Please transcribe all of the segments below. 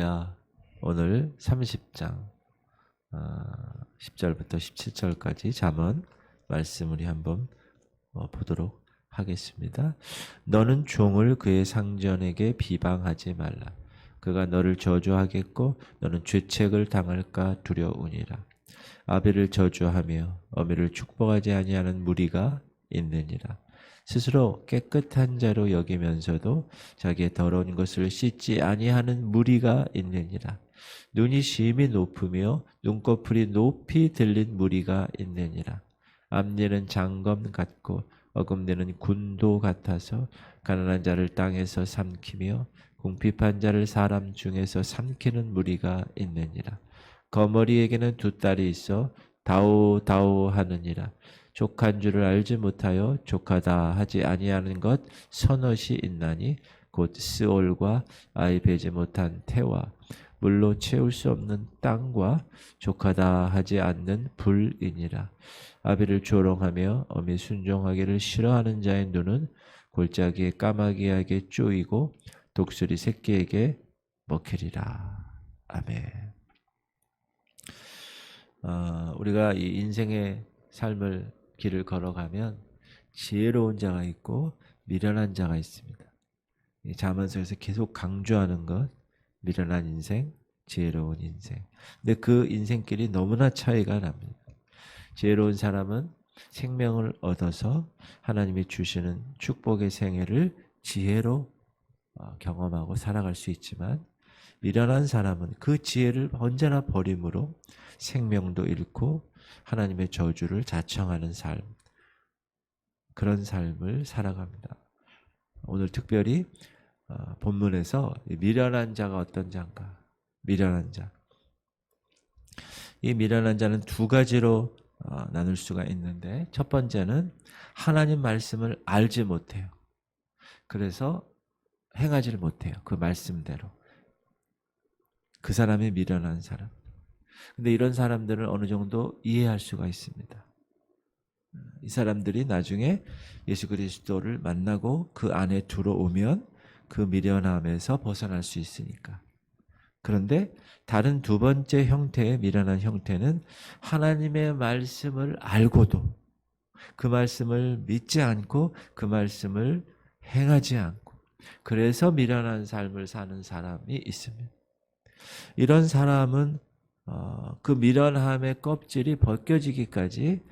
이사야 오늘 30장 10절부터 17절까지 잠언 말씀 우리 한번 보도록 하겠습니다. 너는 종을 그의 상전에게 비방하지 말라. 그가 너를 저주하겠고 너는 죄책을 당할까 두려우니라. 아벨을 저주하며 어미를 축복하지 아니하는 무리가 있느니라. 스스로 깨끗한 자로 여기면서도 자기의 더러운 것을 씻지 아니하는 무리가 있느니라. 눈이 심히 높으며 눈꺼풀이 높이 들린 무리가 있느니라. 앞니는 장검 같고 어금니는 군도 같아서 가난한 자를 땅에서 삼키며 궁핍한 자를 사람 중에서 삼키는 무리가 있느니라. 거머리에게는 두 딸이 있어 다오다오 하느니라. 족한 줄을 알지 못하여 족하다 하지 아니하는 것 서넛이 있나니 곧 스올과 아이 베지 못한 태와 물로 채울 수 없는 땅과 족하다 하지 않는 불이니라. 아비를 조롱하며 어미 순종하기를 싫어하는 자의 눈은 골짜기에 까마귀에게 쪼이고 독수리 새끼에게 먹히리라. 아멘. 우리가 이 인생의 삶을 길을 걸어가면 지혜로운 자가 있고 미련한 자가 있습니다. 이 잠언서에서 계속 강조하는 것, 미련한 인생, 지혜로운 인생. 근데 그 인생길이 너무나 차이가 납니다. 지혜로운 사람은 생명을 얻어서 하나님이 주시는 축복의 생애를 지혜로 경험하고 살아갈 수 있지만, 미련한 사람은 그 지혜를 언제나 버림으로 생명도 잃고 하나님의 저주를 자청하는 삶, 그런 삶을 살아갑니다. 오늘 특별히 본문에서 미련한 자가 어떤 자인가? 미련한 자. 이 미련한 자는 두 가지로 나눌 수가 있는데, 첫 번째는 하나님 말씀을 알지 못해요. 그래서 행하지를 못해요. 그 말씀대로. 그 사람이 미련한 사람. 근데 이런 사람들은 어느 정도 이해할 수가 있습니다. 이 사람들이 나중에 예수 그리스도를 만나고 그 안에 들어오면 그 미련함에서 벗어날 수 있으니까. 그런데 다른 두 번째 형태의 미련한 형태는 하나님의 말씀을 알고도 그 말씀을 믿지 않고 그 말씀을 행하지 않고, 그래서 미련한 삶을 사는 사람이 있습니다. 이런 사람은 그 미련함의 껍질이 벗겨지기까지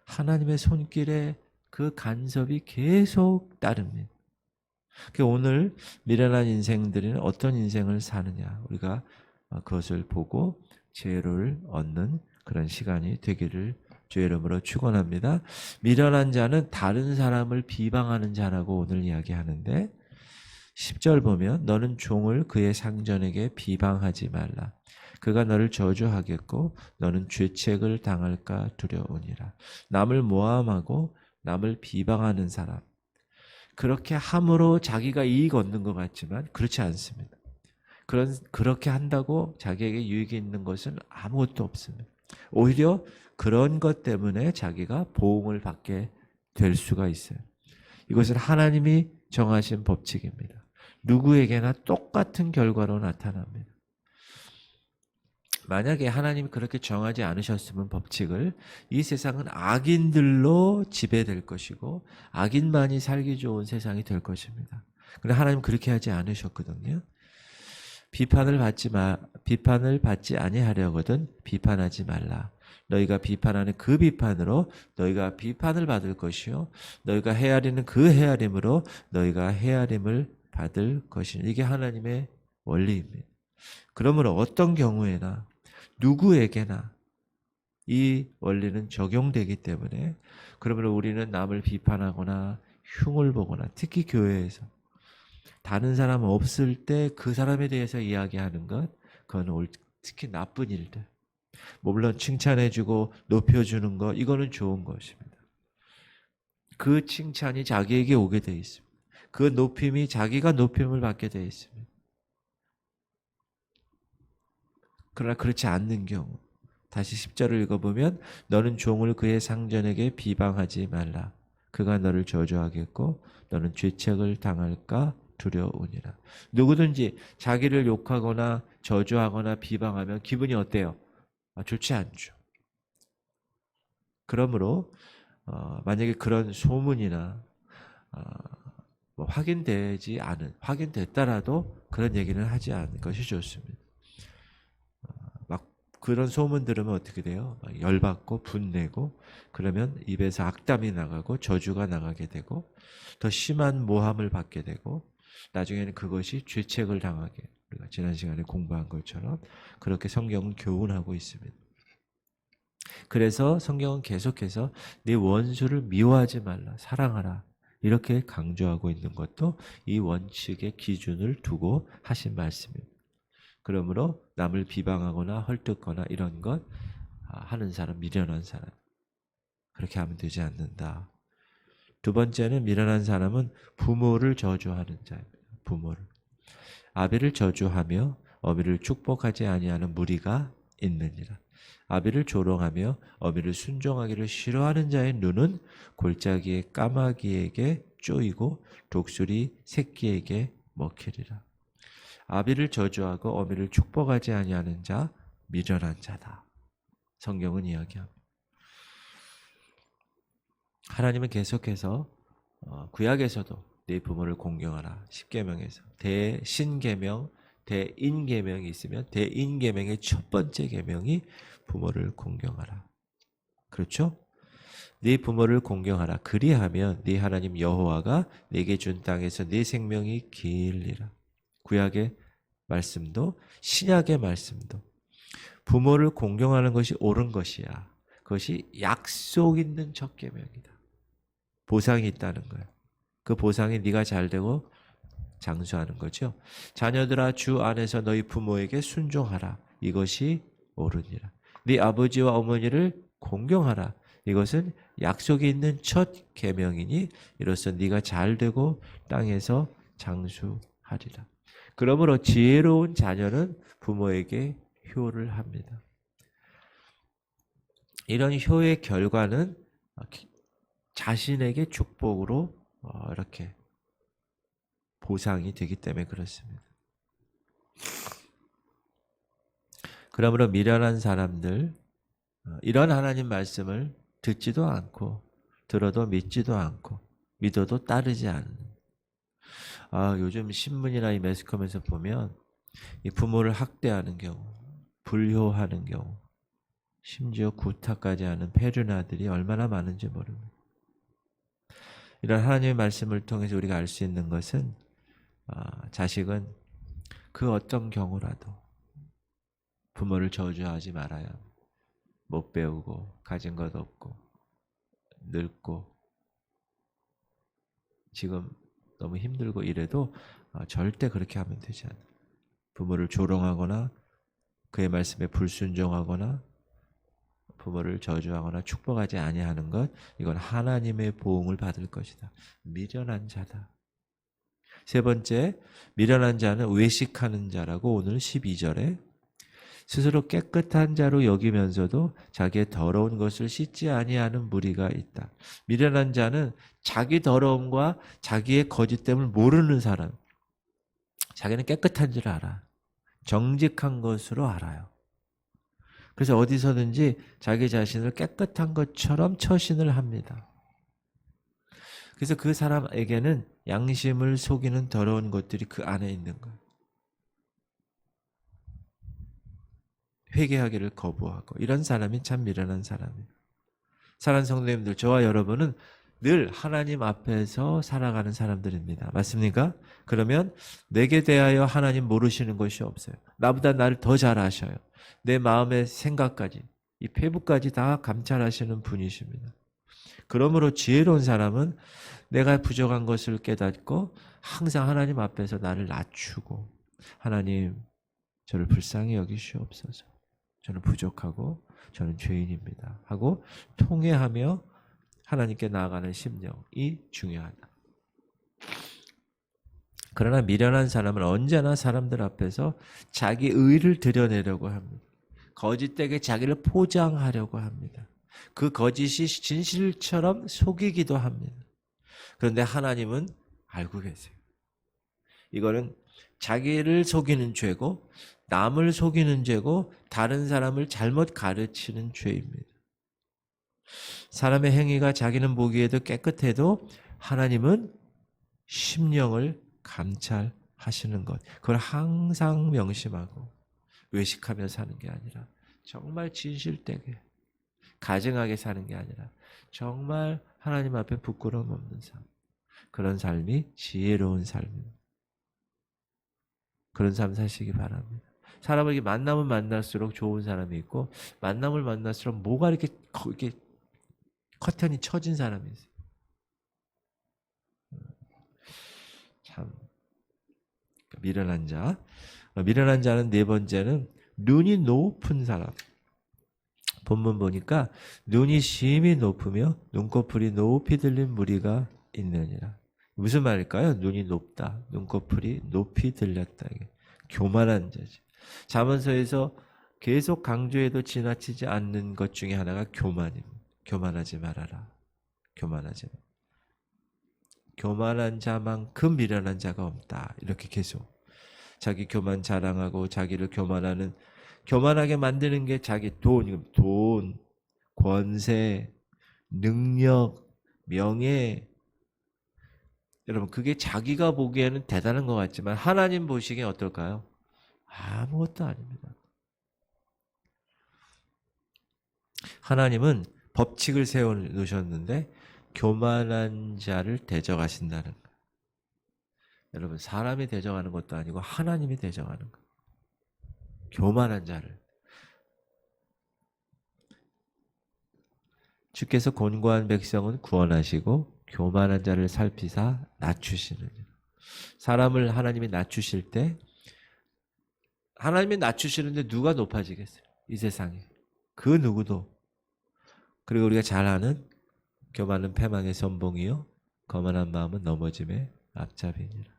하나님의 손길에 그 간섭이 계속 따릅니다. 오늘 미련한 인생들은 어떤 인생을 사느냐, 우리가 그것을 보고 지혜를 얻는 그런 시간이 되기를 주의 이름으로 축원합니다. 미련한 자는 다른 사람을 비방하는 자라고 오늘 이야기하는데, 10절 보면 너는 종을 그의 상전에게 비방하지 말라. 그가 너를 저주하겠고 너는 죄책을 당할까 두려우니라. 남을 모함하고 남을 비방하는 사람, 그렇게 함으로 자기가 이익 얻는 것 같지만 그렇지 않습니다. 그렇게 한다고 자기에게 유익이 있는 것은 아무것도 없습니다. 오히려 그런 것 때문에 자기가 보응을 받게 될 수가 있어요. 이것은 하나님이 정하신 법칙입니다. 누구에게나 똑같은 결과로 나타납니다. 만약에 하나님이 그렇게 정하지 않으셨으면 법칙을, 이 세상은 악인들로 지배될 것이고 악인만이 살기 좋은 세상이 될 것입니다. 그런데 하나님은 그렇게 하지 않으셨거든요. 비판을 받지 아니하려거든 비판하지 말라. 너희가 비판하는 그 비판으로 너희가 비판을 받을 것이요 너희가 헤아리는 그 헤아림으로 너희가 헤아림을 받을 것이니, 이게 하나님의 원리입니다. 그러므로 어떤 경우에나 누구에게나 이 원리는 적용되기 때문에, 그러므로 우리는 남을 비판하거나 흉을 보거나, 특히 교회에서 다른 사람 없을 때 그 사람에 대해서 이야기하는 것, 그건 특히 나쁜 일들. 물론 칭찬해주고 높여주는 것, 이거는 좋은 것입니다. 그 칭찬이 자기에게 오게 돼 있습니다. 그 높임이 자기가 높임을 받게 돼 있습니다. 그러나 그렇지 않는 경우, 다시 10절을 읽어보면 너는 종을 그의 상전에게 비방하지 말라. 그가 너를 저주하겠고 너는 죄책을 당할까 두려우니라. 누구든지 자기를 욕하거나 저주하거나 비방하면 기분이 어때요? 좋지 않죠. 그러므로 만약에 그런 소문이나 뭐 확인됐다라도 그런 얘기는 하지 않는 것이 좋습니다. 막 그런 소문 들으면 어떻게 돼요? 막 열받고 분내고 그러면 입에서 악담이 나가고 저주가 나가게 되고 더 심한 모함을 받게 되고 나중에는 그것이 죄책을 당하게, 우리가 지난 시간에 공부한 것처럼 그렇게 성경은 교훈하고 있습니다. 그래서 성경은 계속해서 네 원수를 미워하지 말라, 사랑하라 이렇게 강조하고 있는 것도 이 원칙의 기준을 두고 하신 말씀입니다. 그러므로 남을 비방하거나 헐뜯거나 이런 것 하는 사람, 미련한 사람, 그렇게 하면 되지 않는다. 두 번째는 미련한 사람은 부모를 저주하는 자입니다. 부모를. 아비를 저주하며 어미를 축복하지 아니하는 무리가 있느니라. 아비를 조롱하며 어미를 순종하기를 싫어하는 자의 눈은 골짜기의 까마귀에게 쪼이고 독수리 새끼에게 먹히리라. 아비를 저주하고 어미를 축복하지 아니하는 자 미련한 자다. 성경은 이야기합니다. 하나님은 계속해서 구약에서도 네 부모를 공경하라. 십계명에서 대신계명, 대인계명이 있으면 대인계명의 첫 번째 계명이 부모를 공경하라. 그렇죠? 네 부모를 공경하라. 그리하면 네 하나님 여호와가 네게 준 땅에서 네 생명이 길리라. 구약의 말씀도 신약의 말씀도 부모를 공경하는 것이 옳은 것이야. 그것이 약속 있는 첫 계명이다. 보상이 있다는 거예요. 그 보상이 네가 잘되고 장수하는 거죠. 자녀들아 주 안에서 너희 부모에게 순종하라. 이것이 옳으니라. 네 아버지와 어머니를 공경하라. 이것은 약속이 있는 첫 계명이니 이로써 네가 잘되고 땅에서 장수하리라. 그러므로 지혜로운 자녀는 부모에게 효를 합니다. 이런 효의 결과는 자신에게 축복으로 이렇게 보상이 되기 때문에 그렇습니다. 그러므로 미련한 사람들, 이런 하나님 말씀을 듣지도 않고 들어도 믿지도 않고 믿어도 따르지 않는, 요즘 신문이나 이 매스컴에서 보면 이 부모를 학대하는 경우, 불효하는 경우, 심지어 구타까지 하는 페르나들이 얼마나 많은지 모릅니다. 이런 하나님의 말씀을 통해서 우리가 알 수 있는 것은 자식은 그 어떤 경우라도 부모를 저주하지 말아야 못 배우고 가진 것 없고 늙고 지금 너무 힘들고 이래도 절대 그렇게 하면 되지 않아요. 부모를 조롱하거나 그의 말씀에 불순종하거나 부모를 저주하거나 축복하지 아니하는 것, 이건 하나님의 보응을 받을 것이다. 미련한 자다. 세 번째, 미련한 자는 외식하는 자라고 오늘 12절에 스스로 깨끗한 자로 여기면서도 자기의 더러운 것을 씻지 아니하는 무리가 있다. 미련한 자는 자기 더러움과 자기의 거짓됨을 모르는 사람. 자기는 깨끗한 줄 알아. 정직한 것으로 알아요. 그래서 어디서든지 자기 자신을 깨끗한 것처럼 처신을 합니다. 그래서 그 사람에게는 양심을 속이는 더러운 것들이 그 안에 있는 거예요. 회개하기를 거부하고, 이런 사람이 참 미련한 사람이에요. 사랑하는 성도님들, 저와 여러분은 늘 하나님 앞에서 살아가는 사람들입니다. 맞습니까? 그러면 내게 대하여 하나님 모르시는 것이 없어요. 나보다 나를 더 잘 아셔요. 내 마음의 생각까지, 이 폐부까지 다 감찰하시는 분이십니다. 그러므로 지혜로운 사람은 내가 부족한 것을 깨닫고 항상 하나님 앞에서 나를 낮추고, 하나님 저를 불쌍히 여기시옵소서. 저는 부족하고 저는 죄인입니다 하고 통회하며 하나님께 나아가는 심령이 중요하다. 그러나 미련한 사람은 언제나 사람들 앞에서 자기 의를 드러내려고 합니다. 거짓되게 자기를 포장하려고 합니다. 그 거짓이 진실처럼 속이기도 합니다. 그런데 하나님은 알고 계세요. 이거는 자기를 속이는 죄고 남을 속이는 죄고 다른 사람을 잘못 가르치는 죄입니다. 사람의 행위가 자기는 보기에도 깨끗해도 하나님은 심령을 감찰하시는 것. 그걸 항상 명심하고 외식하며 사는 게 아니라 정말 진실되게 가증하게 사는 게 아니라 정말 하나님 앞에 부끄러움 없는 삶. 그런 삶이 지혜로운 삶입니다. 그런 삶 사시기 바랍니다. 사람을 이렇게 만나면 만날수록 좋은 사람이 있고 만남을 만날수록 뭐가 이렇게 커튼이 쳐진 사람이 있어요. 참 미련한 자. 미련한 자는 네 번째는 눈이 높은 사람. 본문 보니까 눈이 심히 높으며 눈꺼풀이 높이 들린 무리가 있느니라. 무슨 말일까요? 눈이 높다. 눈꺼풀이 높이 들렸다. 이게 교만한 자지. 잠언서에서 계속 강조해도 지나치지 않는 것 중에 하나가 교만입니다. 교만하지 말아라. 교만하지 마. 교만한 자만큼 미련한 자가 없다. 이렇게 계속 자기 교만 자랑하고 자기를 교만하게 만드는 게 자기 돈, 권세, 능력, 명예. 여러분 그게 자기가 보기에는 대단한 것 같지만 하나님 보시기에 어떨까요? 아무것도 아닙니다. 하나님은 법칙을 세워놓으셨는데 교만한 자를 대적하신다는 거예요. 여러분 사람이 대적하는 것도 아니고 하나님이 대적하는 거예요. 교만한 자를. 주께서 곤고한 백성은 구원하시고 교만한 자를 살피사 낮추시느니라. 사람을 하나님이 낮추실 때 하나님이 낮추시는데 누가 높아지겠어요? 이 세상에. 그 누구도. 그리고 우리가 잘 아는 교만은 패망의 선봉이요 거만한 마음은 넘어짐의 앞잡이니라.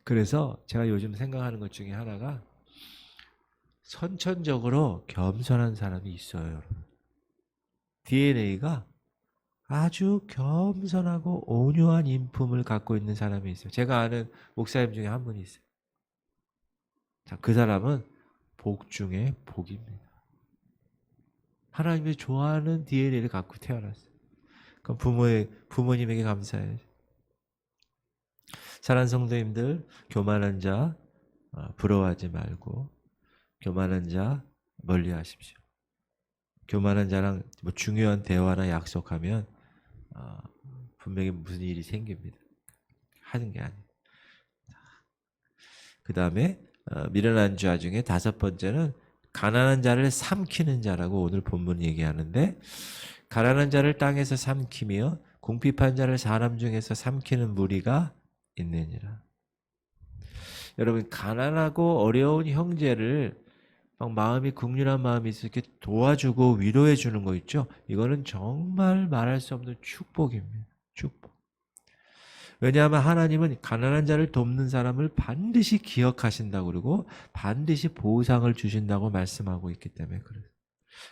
그래서 제가 요즘 생각하는 것 중에 하나가 선천적으로 겸손한 사람이 있어요. 여러분. DNA가 아주 겸손하고 온유한 인품을 갖고 있는 사람이 있어요. 제가 아는 목사님 중에 한 분이 있어요. 자, 그 사람은 복 중에 복입니다. 하나님이 좋아하는 DNA를 갖고 태어났어요. 그럼 부모님에게 감사해요. 사랑하는 성도님들, 교만한 자 부러워하지 말고 교만한 자 멀리 하십시오. 교만한 자랑 뭐 중요한 대화나 약속하면 분명히 무슨 일이 생깁니다. 하는 게 아니에요. 그 다음에 미련한 자 중에 다섯 번째는 가난한 자를 삼키는 자라고 오늘 본문이 얘기하는데 가난한 자를 땅에서 삼키며 궁핍한 자를 사람 중에서 삼키는 무리가 있느니라. 여러분 가난하고 어려운 형제를 막 마음이 긍휼한 마음이 있어 이렇게 도와주고 위로해 주는 거 있죠. 이거는 정말 말할 수 없는 축복입니다. 축복. 왜냐하면 하나님은 가난한 자를 돕는 사람을 반드시 기억하신다고 그러고 반드시 보상을 주신다고 말씀하고 있기 때문에 그래요.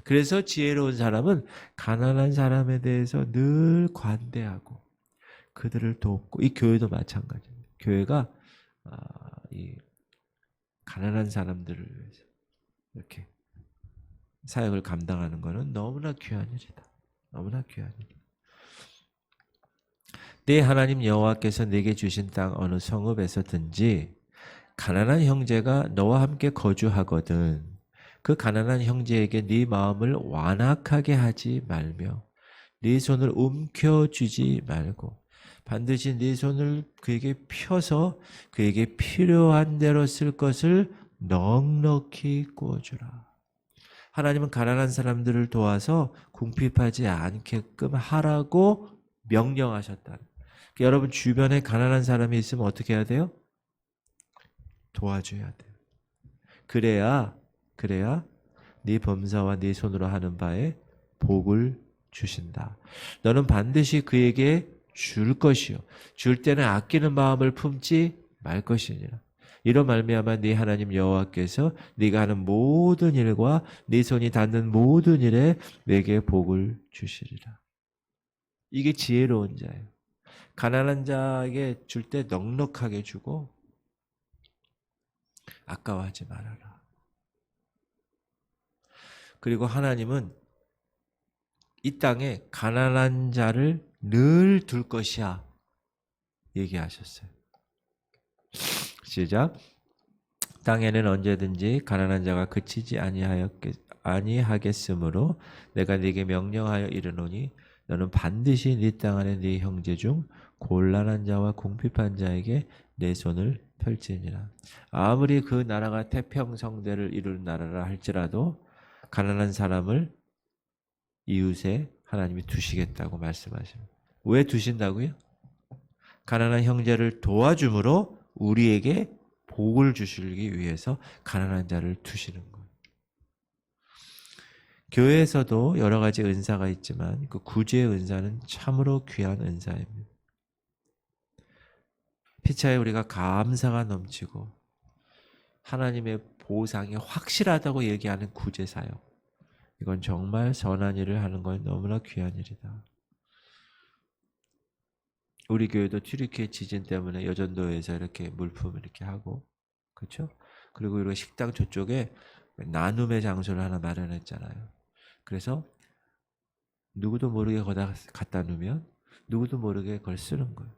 그래서 지혜로운 사람은 가난한 사람에 대해서 늘 관대하고 그들을 돕고 이 교회도 마찬가지입니다. 교회가 이 가난한 사람들을 위해서 이렇게 사역을 감당하는 것은 너무나 귀한 일이다. 너무나 귀한 일이다. 네 하나님 여호와께서 내게 주신 땅 어느 성읍에서든지 가난한 형제가 너와 함께 거주하거든 그 가난한 형제에게 네 마음을 완악하게 하지 말며 네 손을 움켜쥐지 말고 반드시 네 손을 그에게 펴서 그에게 필요한 대로 쓸 것을 넉넉히 구워주라. 하나님은 가난한 사람들을 도와서 궁핍하지 않게끔 하라고 명령하셨다. 여러분 주변에 가난한 사람이 있으면 어떻게 해야 돼요? 도와줘야 돼요. 그래야 네 범사와 네 손으로 하는 바에 복을 주신다. 너는 반드시 그에게 줄 것이요 줄 때는 아끼는 마음을 품지 말 것이니라. 이로 말미암아 네 하나님 여호와께서 네가 하는 모든 일과 네 손이 닿는 모든 일에 내게 복을 주시리라. 이게 지혜로운 자예요. 가난한 자에게 줄 때 넉넉하게 주고 아까워하지 말아라. 그리고 하나님은 이 땅에 가난한 자를 늘 둘 것이야 얘기하셨어요. 시작. 땅에는 언제든지 가난한 자가 그치지 아니하겠으므로 내가 네게 명령하여 이르노니 너는 반드시 네 땅 안에 네 형제 중 곤란한 자와 궁핍한 자에게 내 손을 펼치니라. 아무리 그 나라가 태평성대를 이룰 나라라 할지라도 가난한 사람을 이웃에 하나님이 두시겠다고 말씀하십니다. 왜 두신다고요? 가난한 형제를 도와줌으로 우리에게 복을 주시기 위해서 가난한 자를 두시는 거예요. 교회에서도 여러 가지 은사가 있지만 그 구제의 은사는 참으로 귀한 은사입니다. 피차에 우리가 감사가 넘치고 하나님의 보상이 확실하다고 얘기하는 구제 사역. 이건 정말 선한 일을 하는 건 너무나 귀한 일이다. 우리 교회도 튀르키예 지진 때문에 여전도에서 이렇게 물품을 이렇게 하고, 그렇죠? 그리고 우리가 식당 저쪽에 나눔의 장소를 하나 마련했잖아요. 그래서 누구도 모르게 거기다 갖다 놓으면 누구도 모르게 그걸 쓰는 거예요.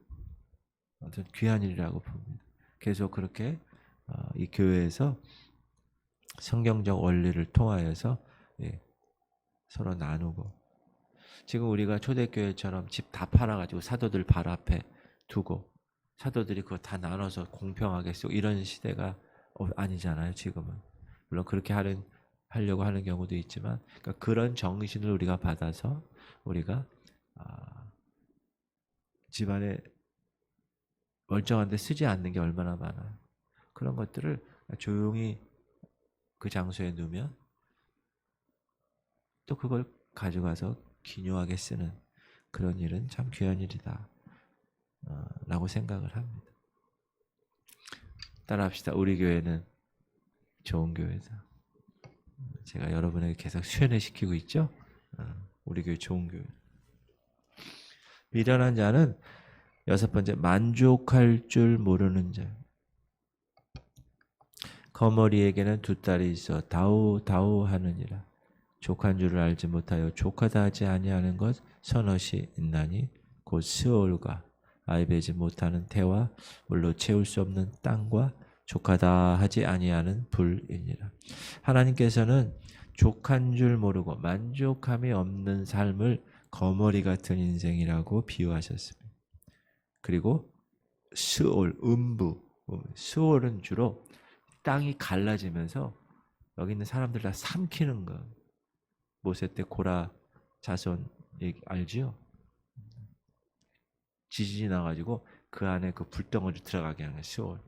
아무튼 귀한 일이라고 봅니다. 계속 그렇게 이 교회에서 성경적 원리를 통하여서 서로 나누고, 지금 우리가 초대교회처럼 집 다 팔아가지고 사도들 발 앞에 두고 사도들이 그거 다 나눠서 공평하게 쓰고 이런 시대가 아니잖아요. 지금은 물론 그렇게 하려고 하는 경우도 있지만, 그러니까 그런 정신을 우리가 받아서 우리가 집안에 멀쩡한데 쓰지 않는 게 얼마나 많아요. 그런 것들을 조용히 그 장소에 놓으면 또 그걸 가져가서 기묘하게 쓰는 그런 일은 참 귀한 일이다 라고 생각을 합니다. 따라합시다. 우리 교회는 좋은 교회다. 제가 여러분에게 계속 수연시키고 있죠. 우리 교회 좋은 교회. 미련한 자는 여섯 번째, 만족할 줄 모르는 자. 거머리에게는 두 딸이 있어 다우다우 하느니라. 족한 줄을 알지 못하여 족하다 하지 아니하는 것 서너시 있나니 곧 스올과 아이베지 못하는 태와 물로 채울 수 없는 땅과 족하다 하지 아니하는 불이니라. 하나님께서는 족한 줄 모르고 만족함이 없는 삶을 거머리 같은 인생이라고 비유하셨습니다. 그리고 스올, 음부, 스올은 주로 땅이 갈라지면서 여기 있는 사람들 다 삼키는 거. 모세 때 고라 자손 알지요? 지진이 나가지고 그 안에 그 불덩어리 들어가게 하는 스올.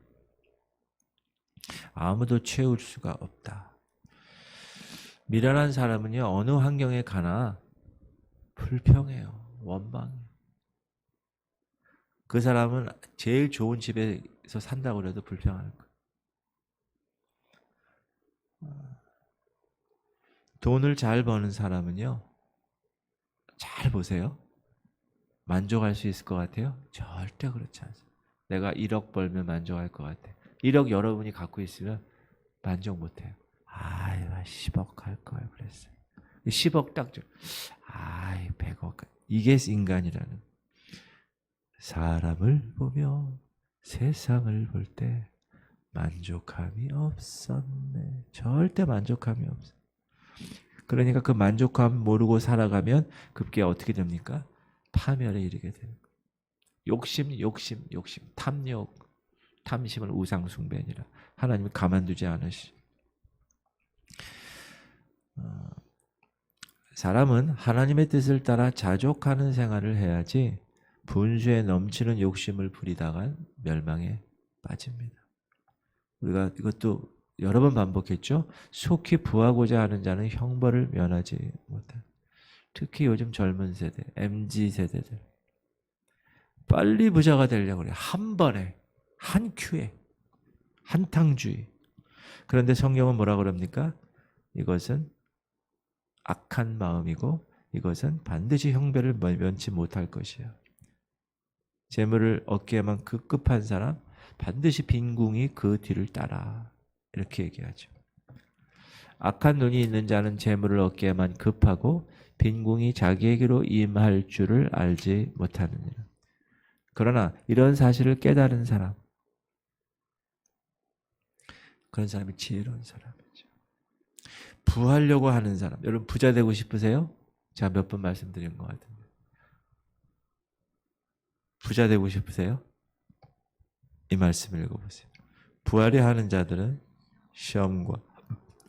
아무도 채울 수가 없다. 미련한 사람은요, 어느 환경에 가나 불평해요. 원망해요. 그 사람은 제일 좋은 집에서 산다고 해도 불평하는 거예요. 돈을 잘 버는 사람은요, 잘 보세요. 만족할 수 있을 것 같아요? 절대 그렇지 않습니다. 내가 1억 벌면 만족할 것 같아. 1억 여러분이 갖고 있으면 만족 못해요. 아유, 10억 할 걸 그랬어요. 10억 딱 줘. 아이, 100억. 이게 인간이라는. 사람을 보며 세상을 볼 때 만족함이 없었네. 절대 만족함이 없어. 그러니까 그 만족감 모르고 살아가면 급기야 어떻게 됩니까? 파멸에 이르게 됩니다. 욕심, 탐욕, 탐심은 우상숭배니라. 하나님이 가만두지 않으시. 사람은 하나님의 뜻을 따라 자족하는 생활을 해야지 분수에 넘치는 욕심을 부리다가 멸망에 빠집니다. 우리가 이것도 여러 번 반복했죠. 속히 부하고자 하는 자는 형벌을 면하지 못해. 특히 요즘 젊은 세대, MZ 세대들 빨리 부자가 되려고 그래. 한 번에, 한 큐에, 한탕주의. 그런데 성경은 뭐라 그럽니까? 이것은 악한 마음이고 이것은 반드시 형벌을 면치 못할 것이야. 재물을 얻기에만 급급한 사람 반드시 빈궁이 그 뒤를 따라 이렇게 얘기하죠. 악한 눈이 있는 자는 재물을 얻기에만 급하고 빈궁이 자기에게로 임할 줄을 알지 못하느니라. 그러나 이런 사실을 깨달은 사람, 그런 사람이 지혜로운 사람이죠. 부하려고 하는 사람, 여러분 부자 되고 싶으세요? 제가 몇 번 말씀드린 것 같은데. 부자 되고 싶으세요? 이 말씀을 읽어보세요. 부하려 하는 자들은 시험과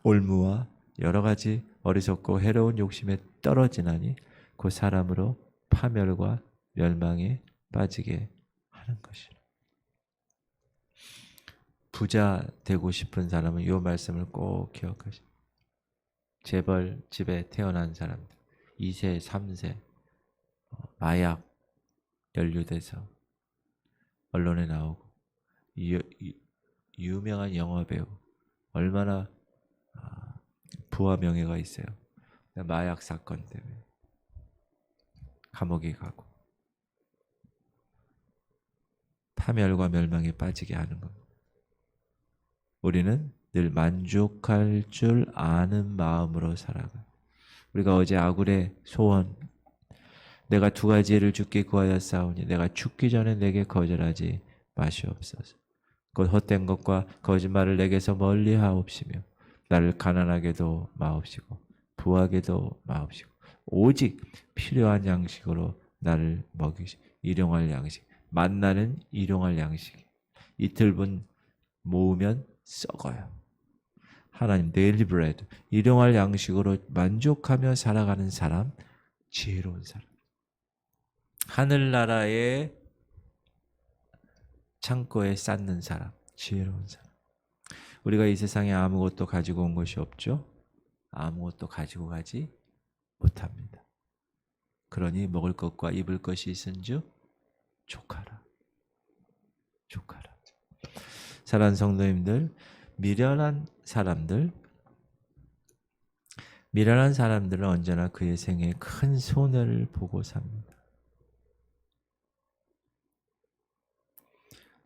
올무와 여러 가지 어리석고 해로운 욕심에 떨어지나니 그 사람으로 파멸과 멸망에 빠지게 하는 것이라. 부자 되고 싶은 사람은 이 말씀을 꼭 기억하십시오. 재벌 집에 태어난 사람들, 2세, 3세, 마약 연루돼서 언론에 나오고 유명한 영화배우 얼마나 부와 명예가 있어요. 마약 사건 때문에 감옥에 가고 파멸과 멸망에 빠지게 하는 겁니다. 우리는 늘 만족할 줄 아는 마음으로 살아가. 우리가 어제 아굴의 소원, 내가 두 가지를 주께 구하였사오니 내가 죽기 전에 내게 거절하지 마시옵소서. 곧 헛된 것과 거짓말을 내게서 멀리 하옵시며 나를 가난하게도 마옵시고 부하게도 마옵시고 오직 필요한 양식으로 나를 먹이시. 일용할 양식, 만나는 일용할 양식. 이틀분 모으면 썩어요. 하나님 데일리 브레드, 일용할 양식으로 만족하며 살아가는 사람, 지혜로운 사람. 하늘나라의 창고에 쌓는 사람, 지혜로운 사람. 우리가 이 세상에 아무것도 가지고 온 것이 없죠. 아무것도 가지고 가지 못합니다. 그러니 먹을 것과 입을 것이 있은즉 족하라. 족하라. 사랑하는 성도님들, 미련한 사람들은 언제나 그의 생에 큰 손해를 보고 삽니다.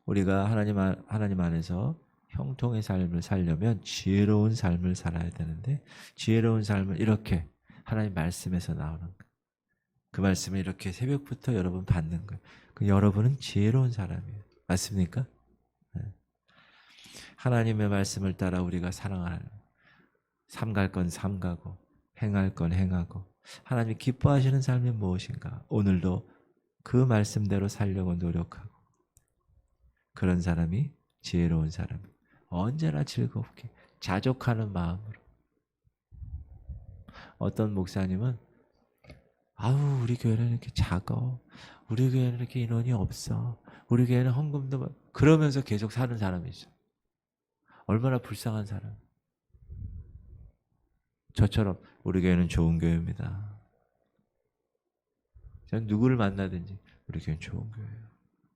우리가 하나님 안에서 형통의 삶을 살려면 지혜로운 삶을 살아야 되는데, 지혜로운 삶은 이렇게 하나님 말씀에서 나오는 거예요. 그 말씀을 이렇게 새벽부터 여러분 받는 거예요. 그 여러분은 지혜로운 사람이에요. 맞습니까? 네. 하나님의 말씀을 따라 우리가 살아가는, 삼갈 건 삼가고 행할 건 행하고 하나님이 기뻐하시는 삶이 무엇인가, 오늘도 그 말씀대로 살려고 노력하고, 그런 사람이 지혜로운 사람. 언제나 즐겁게 자족하는 마음으로. 어떤 목사님은 아우 우리 교회는 이렇게 작아, 우리 교회는 이렇게 인원이 없어, 우리 교회는 헌금도 그러면서 계속 사는 사람이 있어. 얼마나 불쌍한 사람. 저처럼 우리 교회는 좋은 교회입니다. 저는 누구를 만나든지 우리 교회는 좋은 교회예요.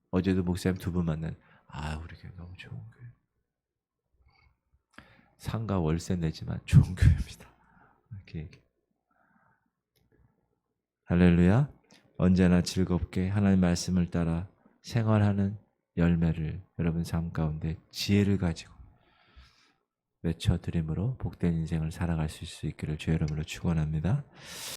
어제도 목사님 2분 만났는데 우리 교회 너무 좋은 교회. 상가 월세 내지만 좋은 교회입니다. 이렇게 얘기해. 할렐루야. 언제나 즐겁게 하나님 말씀을 따라 생활하는 열매를 여러분 삶 가운데 지혜를 가지고 외쳐드림으로 복된 인생을 살아갈 수 있기를 주의 이름으로 축원합니다.